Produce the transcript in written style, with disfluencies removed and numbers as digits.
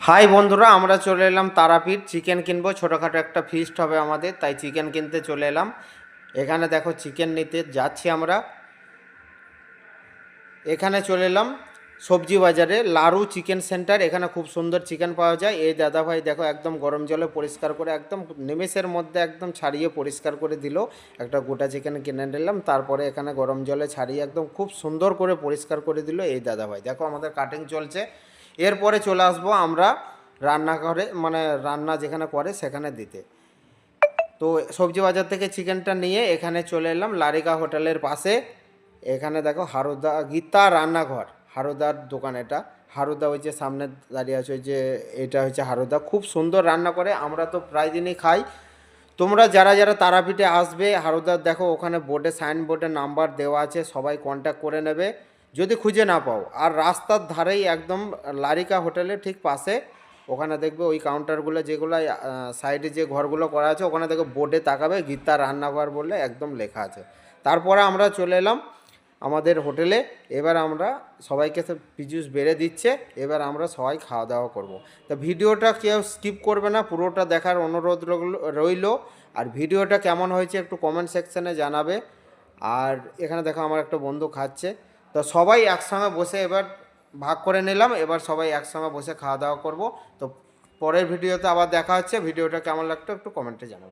High বন্ধুরা, আমরা চলে এলাম তারাপীঠ। চিকেন কিনবো, ছোটোখাটো একটা ফিস্ট হবে আমাদের, তাই চিকেন কিনতে চলে এলাম। এখানে দেখো চিকেন নিতে যাচ্ছি আমরা। এখানে চলে এলাম সবজি বাজারে, লারু চিকেন সেন্টার। এখানে খুব সুন্দর চিকেন পাওয়া যায়। এই দাদাভাই দেখো একদম গরম জলে পরিষ্কার করে, একদম নিমেষের মধ্যে একদম ছাড়িয়ে পরিষ্কার করে দিল। একটা গোটা চিকেন কিনে নিলাম, তারপরে এখানে গরম জলে ছাড়িয়ে একদম খুব সুন্দর করে পরিষ্কার করে দিল এই দাদাভাই। দেখো আমাদের কাটিং চলছে। এরপরে চলে আসবো আমরা রান্নাঘরে, মানে রান্না যেখানে করে সেখানে দিতে। তো সবজি বাজার থেকে চিকেনটা নিয়ে এখানে চলে এলাম লারিকা হোটেলের পাশে। এখানে দেখো হারুদা গীতা রান্নাঘর, হারুদার দোকান এটা। হারুদা ওই যে সামনে দাঁড়িয়ে আছে, ওই যে এটা হচ্ছে হারুদা, খুব সুন্দর রান্না করে। আমরা তো প্রায় দিনই খাই। তোমরা যারা যারা তারাপীঠে আসবে, হারুদার দেখো ওখানে বোর্ডে, সাইনবোর্ডে নাম্বার দেওয়া আছে, সবাই কন্ট্যাক্ট করে নেবে যদি খুঁজে না পাও। আর রাস্তার ধারেই একদম লারিকা হোটেলের ঠিক পাশে, ওখানে দেখবে ওই কাউন্টারগুলো যেগুলো সাইডে যে ঘরগুলো করা আছে, ওখানে দেখো বোর্ডে তাকাবে গীতা রান্নাঘর বলে একদম লেখা আছে। তারপরে আমরা চলে এলাম আমাদের হোটেলে। এবার আমরা সবাইকে পিজুস বেড়ে দিচ্ছে, এবার আমরা সবাই খাওয়া দাওয়া করব। তো ভিডিওটা কেউ স্কিপ করবে না, পুরোটা দেখার অনুরোধ রইল। আর ভিডিওটা কেমন হয়েছে একটু কমেন্ট সেকশানে জানাবে। আর এখানে দেখো আমার একটা বন্ধু খাচ্ছে। তো সবাই একসঙ্গে বসে এবার ভাগ করে নিলাম, এবার সবাই একসঙ্গে বসে খাওয়া দাওয়া করব। তো পরের ভিডিওতে আবার দেখা হচ্ছে। ভিডিওটা কেমন লাগতো একটু কমেন্টে জানাবো।